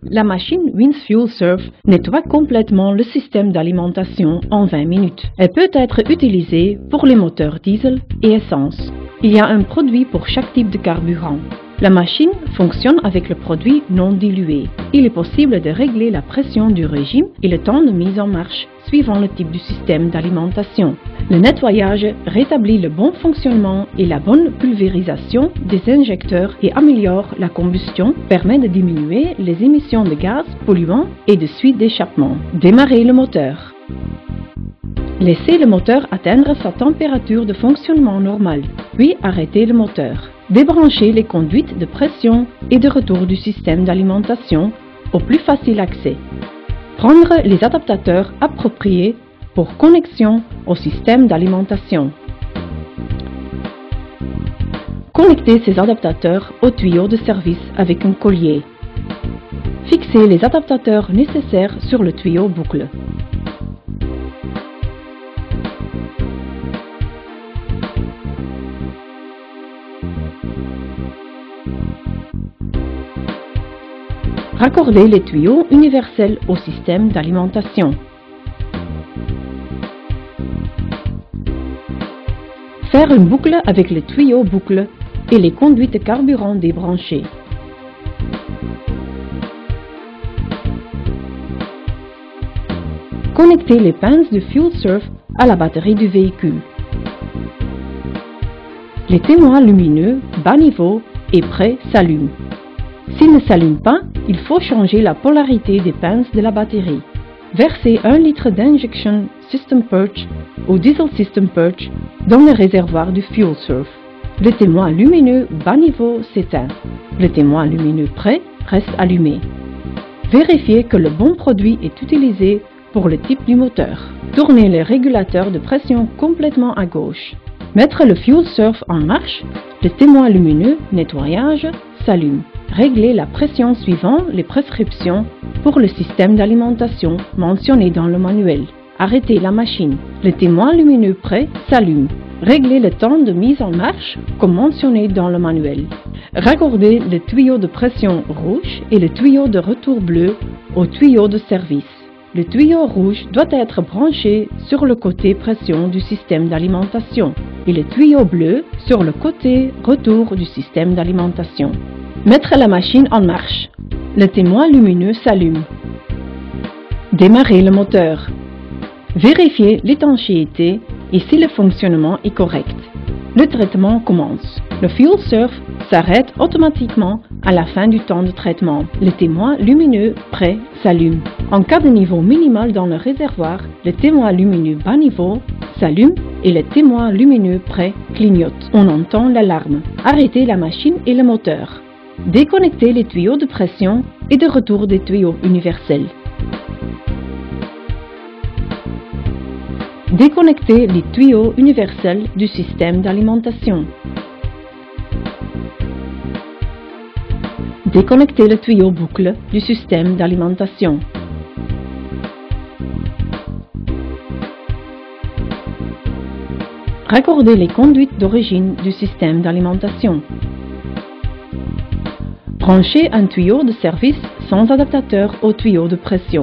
La machine WindsFuelServe nettoie complètement le système d'alimentation en 20 minutes. Elle peut être utilisée pour les moteurs diesel et essence. Il y a un produit pour chaque type de carburant. La machine fonctionne avec le produit non dilué. Il est possible de régler la pression du régime et le temps de mise en marche suivant le type du système d'alimentation. Le nettoyage rétablit le bon fonctionnement et la bonne pulvérisation des injecteurs et améliore la combustion, permet de diminuer les émissions de gaz polluants et de suite d'échappement. Démarrer le moteur. Laissez le moteur atteindre sa température de fonctionnement normale, puis arrêtez le moteur. Débranchez les conduites de pression et de retour du système d'alimentation au plus facile accès. Prendre les adaptateurs appropriés pour connexion au système d'alimentation. Connectez ces adaptateurs au tuyau de service avec un collier. Fixez les adaptateurs nécessaires sur le tuyau boucle. Raccordez les tuyaux universels au système d'alimentation. Faire une boucle avec le tuyau boucle et les conduites de carburant débranchées. Connectez les pinces de FuelServe à la batterie du véhicule. Les témoins lumineux bas niveau et près s'allument. S'ils ne s'allument pas, il faut changer la polarité des pinces de la batterie. Versez 1 litre d'Injection System Purge ou Diesel System Purge dans le réservoir du FuelServe. Le témoin lumineux bas niveau s'éteint. Le témoin lumineux près reste allumé. Vérifiez que le bon produit est utilisé pour le type du moteur. Tournez le régulateur de pression complètement à gauche. Mettre le FuelServe en marche, le témoin lumineux nettoyage s'allume. Réglez la pression suivant les prescriptions pour le système d'alimentation mentionné dans le manuel. Arrêtez la machine. Le témoin lumineux près s'allume. Réglez le temps de mise en marche comme mentionné dans le manuel. Raccordez le tuyau de pression rouge et le tuyau de retour bleu au tuyau de service. Le tuyau rouge doit être branché sur le côté pression du système d'alimentation et le tuyau bleu sur le côté retour du système d'alimentation. Mettre la machine en marche. Le témoin lumineux s'allume. Démarrer le moteur. Vérifiez l'étanchéité et si le fonctionnement est correct. Le traitement commence. Le FuelServe s'arrête automatiquement à la fin du temps de traitement. Le témoin lumineux près s'allume. En cas de niveau minimal dans le réservoir, le témoin lumineux bas niveau s'allume et le témoin lumineux près clignote. On entend l'alarme. Arrêtez la machine et le moteur. Déconnectez les tuyaux de pression et de retour des tuyaux universels. Déconnectez les tuyaux universels du système d'alimentation. Déconnectez le tuyau boucle du système d'alimentation. Raccordez les conduites d'origine du système d'alimentation. Branchez un tuyau de service sans adaptateur au tuyau de pression.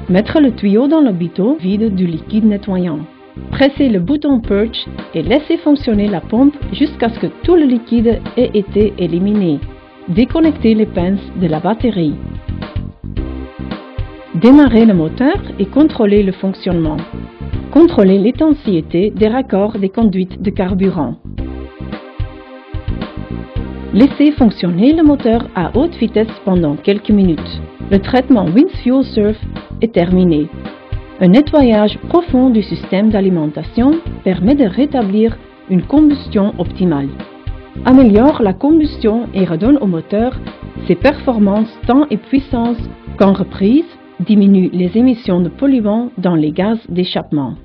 Mettre le tuyau dans le bidon vide du liquide nettoyant. Pressez le bouton Purge et laissez fonctionner la pompe jusqu'à ce que tout le liquide ait été éliminé. Déconnectez les pinces de la batterie. Démarrez le moteur et contrôlez le fonctionnement. Contrôlez l'étanchéité des raccords des conduites de carburant. Laissez fonctionner le moteur à haute vitesse pendant quelques minutes. Le traitement WindsFuelServe est terminé. Un nettoyage profond du système d'alimentation permet de rétablir une combustion optimale. Améliore la combustion et redonne au moteur ses performances tant et puissance qu'en reprise, diminue les émissions de polluants dans les gaz d'échappement.